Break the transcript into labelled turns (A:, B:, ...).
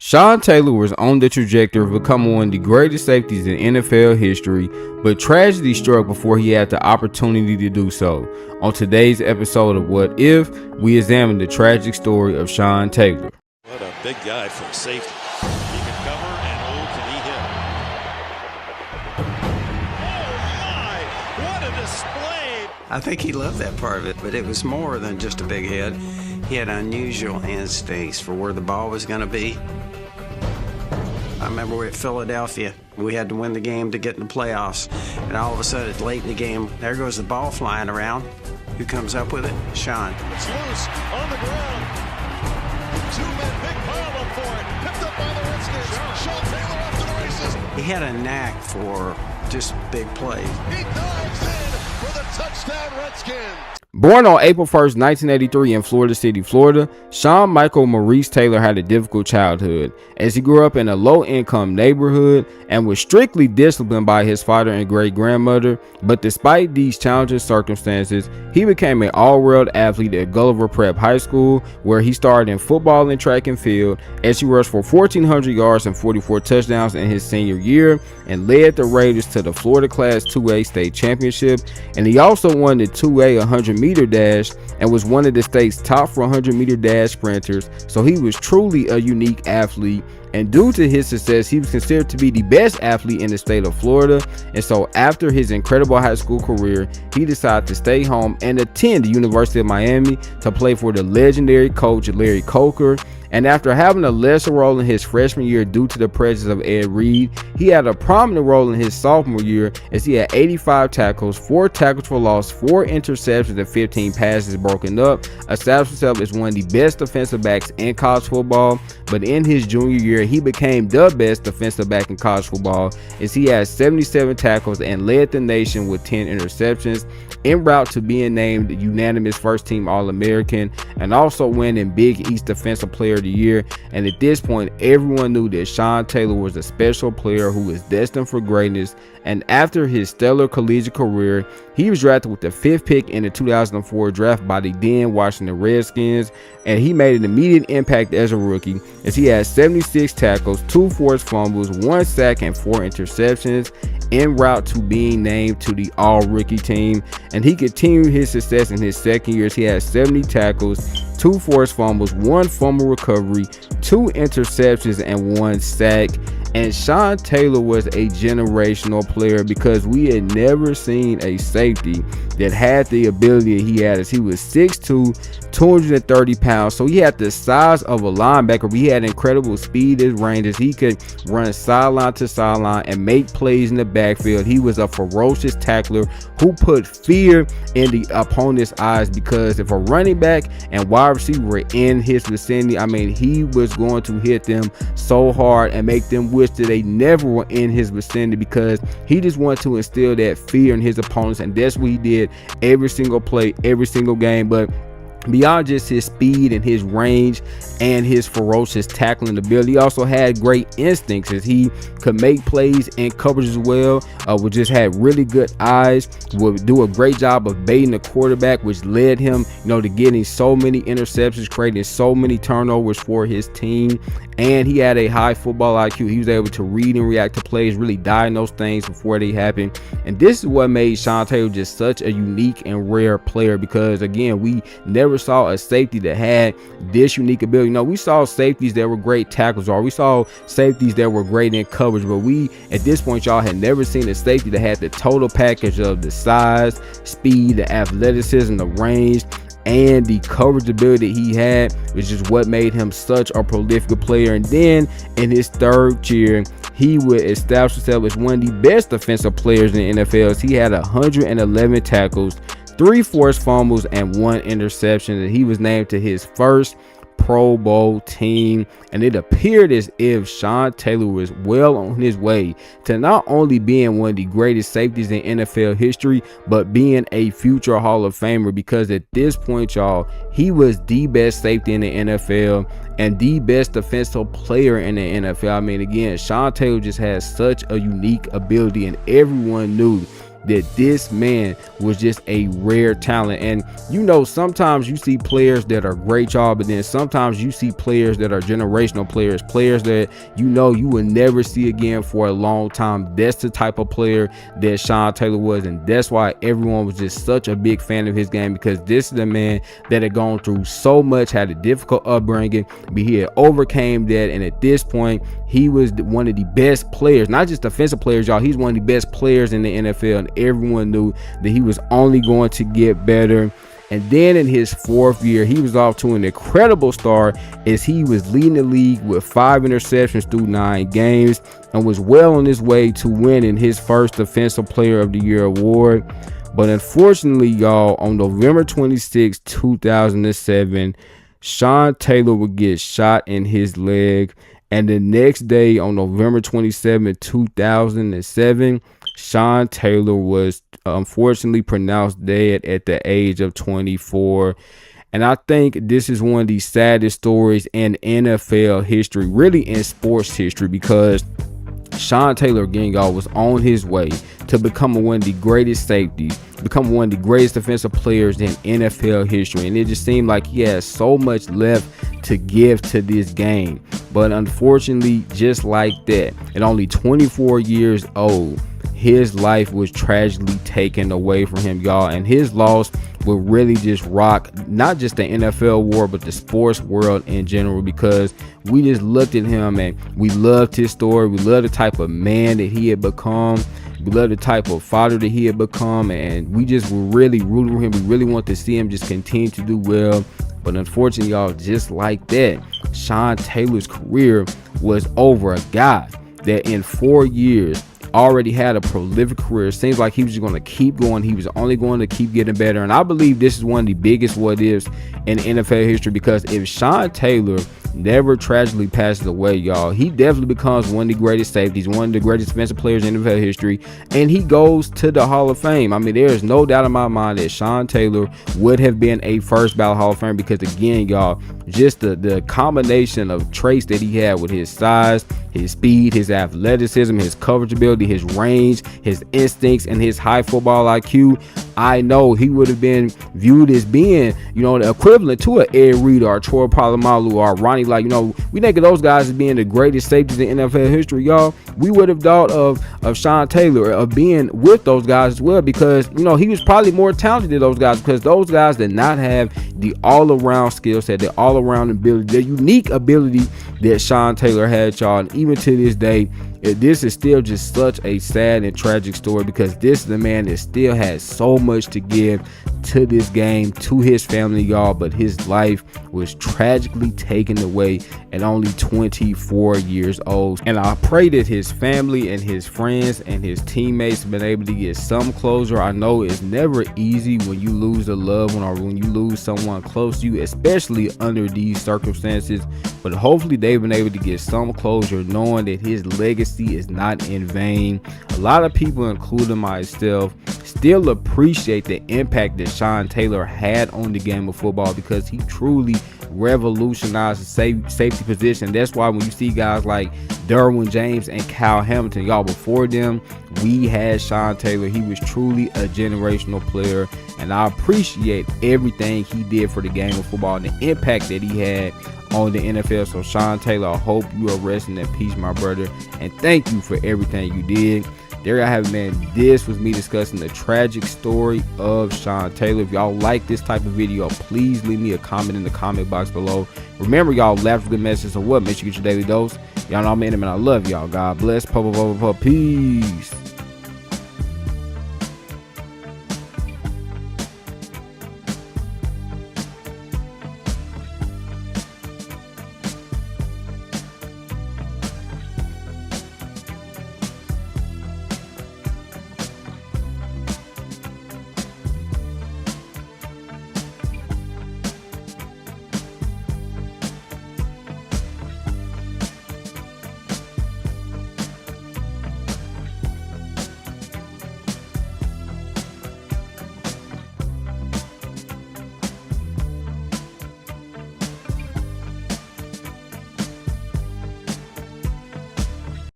A: Sean Taylor was on the trajectory of becoming one of the greatest safeties in NFL history, but tragedy struck before he had the opportunity to do so. On today's episode of What If, we examine the tragic story of Sean Taylor.
B: What a big guy from safety. He can cover, and oh, can he hit? Oh my, what a display.
C: I think he loved that part of it, but it was more than just a big head. He had unusual instincts for where the ball was going to be. I remember we're at Philadelphia. We had to win the game to get in the playoffs. And all of a sudden, late in the game, there goes the ball flying around. Who comes up with it? Sean.
B: It's loose on the ground. Two men, big pile up for it. Picked up by the Redskins. Sean Taylor off to the races.
C: He had a knack for just big plays.
B: He dives in for the touchdown, Redskins.
A: Born on April 1st, 1983 in Florida City, Florida, Sean Michael Maurice Taylor had a difficult childhood as he grew up in a low-income neighborhood and was strictly disciplined by his father and great-grandmother. But despite these challenging circumstances, he became an all-world athlete at Gulliver Prep High School, where he started in football and track and field as he rushed for 1,400 yards and 44 touchdowns in his senior year and led the Raiders to the Florida Class 2A state championship. And he also won the 2A 100-meter dash and was one of the state's top 400-meter dash sprinters. So he was truly a unique athlete. And due to his success, he was considered to be the best athlete in the state of Florida. And so after his incredible high school career, he decided to stay home and attend the University of Miami to play for the legendary coach Larry Coker. And after having a lesser role in his freshman year due to the presence of Ed Reed, he had a prominent role in his sophomore year as he had 85 tackles, 4 tackles for loss, 4 interceptions, and 15 passes broken up, established himself as one of the best defensive backs in college football. But in his junior year, he became the best defensive back in college football as he had 77 tackles and led the nation with 10 interceptions, en route to being named the unanimous first-team All-American and also winning Big East Defensive Player of the Year. And at this point, everyone knew that Sean Taylor was a special player who was destined for greatness. And after his stellar collegiate career, he was drafted with the 5th pick in the 2004 draft by the then Washington Redskins, and he made an immediate impact as a rookie as he had 76 tackles, 2 forced fumbles, 1 sack, and 4 interceptions, en route to being named to the all-rookie team. And he continued his success in his second year as he had 70 tackles, 2 forced fumbles, 1 fumble recovery, 2 interceptions, and 1 sack. And Sean Taylor was a generational player because we had never seen a safety that had the ability he had, as he was 6'2", 230 pounds. So he had the size of a linebacker, but he had incredible speed and range as he could run sideline to sideline and make plays in the backfield. He was a ferocious tackler who put fear in the opponent's eyes, because if a running back and wide receiver were in his vicinity, I mean, he was going to hit them so hard and make them wish that they never were in his vicinity, because he just wanted to instill that fear in his opponents. And that's what he did every single play, every single game. But beyond just his speed and his range and his ferocious tackling ability, he also had great instincts as he could make plays in coverage as well. Would just had really good eyes, would do a great job of baiting the quarterback, which led him, to getting so many interceptions, creating so many turnovers for his team. And he had a high football IQ. He was able to read and react to plays, really diagnose things before they happen. And this is what made Sean Taylor just such a unique and rare player, because again, we never saw a safety that had this unique ability. We saw safeties that were great tackles, or we saw safeties that were great in coverage, but we at this point, y'all, had never seen a safety that had the total package of the size, speed, the athleticism, the range, and the coverage ability he had, which is what made him such a prolific player. And then in his third year, he would establish himself as one of the best defensive players in the NFL, as he had 111 tackles, 3 forced fumbles, and 1 interception. And he was named to his first Pro Bowl team, and it appeared as if Sean Taylor was well on his way to not only being one of the greatest safeties in NFL history, but being a future Hall of Famer, because at this point, y'all, he was the best safety in the NFL and the best defensive player in the NFL. I mean, again, Sean Taylor just has such a unique ability, and everyone knew that this man was just a rare talent. And sometimes you see players that are great, y'all, but then sometimes you see players that are generational players that you will never see again for a long time. That's the type of player that Sean Taylor was, and that's why everyone was just such a big fan of his game, because this is the man that had gone through so much, had a difficult upbringing, but he had overcame that, and at this point he was one of the best players, not just defensive players, y'all. He's one of the best players in the NFL, and everyone knew that he was only going to get better. And then in his 4th year, he was off to an incredible start as he was leading the league with 5 interceptions through 9 games and was well on his way to winning his first Defensive Player of the Year award. But unfortunately, y'all, on November 26, 2007, Sean Taylor would get shot in his leg. And the next day, on November 27, 2007, Sean Taylor was unfortunately pronounced dead at the age of 24. And I think this is one of the saddest stories in NFL history, really in sports history, because Sean Taylor, again, y'all, was on his way to becoming one of the greatest safeties, becoming one of the greatest defensive players in NFL history. And it just seemed like he had so much left to give to this game. But unfortunately, just like that, at only 24 years old, his life was tragically taken away from him, y'all. And his loss will really just rock not just the NFL world, but the sports world in general, because we just looked at him and we loved his story. We loved the type of man that he had become. We love the type of father that he had become, and we just were really rooting for him. We really want to see him just continue to do well. But unfortunately, y'all, just like that, Sean Taylor's career was over. A guy that in 4 years already had a prolific career. It seems like he was just going to keep going. He was only going to keep getting better. And I believe this is one of the biggest what ifs in NFL history, because if Sean Taylor never tragically passes away, y'all, he definitely becomes one of the greatest safeties, one of the greatest defensive players in NFL history, and he goes to the Hall of Fame. I mean, there is no doubt in my mind that Sean Taylor would have been a first ballot Hall of Fame, because again, y'all, just the combination of traits that he had with his size, his speed, his athleticism, his coverage ability, his range, his instincts, and his high football IQ, I know he would have been viewed as being, the equivalent to an Ed Reed or Troy Polamalu or Ronnie. Like, we think of those guys as being the greatest safeties in NFL history, y'all. We would have thought of Sean Taylor, of being with those guys as well, because, he was probably more talented than those guys, because those guys did not have the all-around skill set, the all-around ability, the unique ability that Sean Taylor had, y'all. And even to this day, this is still just such a sad and tragic story, because this is the man that still has so much to give to this game, to his family, y'all. But his life was tragically taken away at only 24 years old. And I pray that his family and his friends and his teammates have been able to get some closure. I know it's never easy when you lose a loved one or when you lose someone close to you, especially under these circumstances. But hopefully they've been able to get some closure, knowing that his legacy is not in vain. A lot of people, including myself, still appreciate the impact that Sean Taylor had on the game of football, because he truly revolutionized the safety position. That's why when you see guys like Derwin James and Kyle Hamilton, y'all, before them, we had Sean Taylor. He was truly a generational player, and I appreciate everything he did for the game of football and the impact that he had on the NFL. So Sean Taylor, I hope you are resting in peace, my brother, and thank you for everything you did. There I have it, man. This was me discussing the tragic story of Sean Taylor. If y'all like this type of video, please leave me a comment in the comment box below. Remember, y'all, laugh with a message. So what? Make sure you get your daily dose. Y'all know I'm in, and I love y'all. God bless. Peace.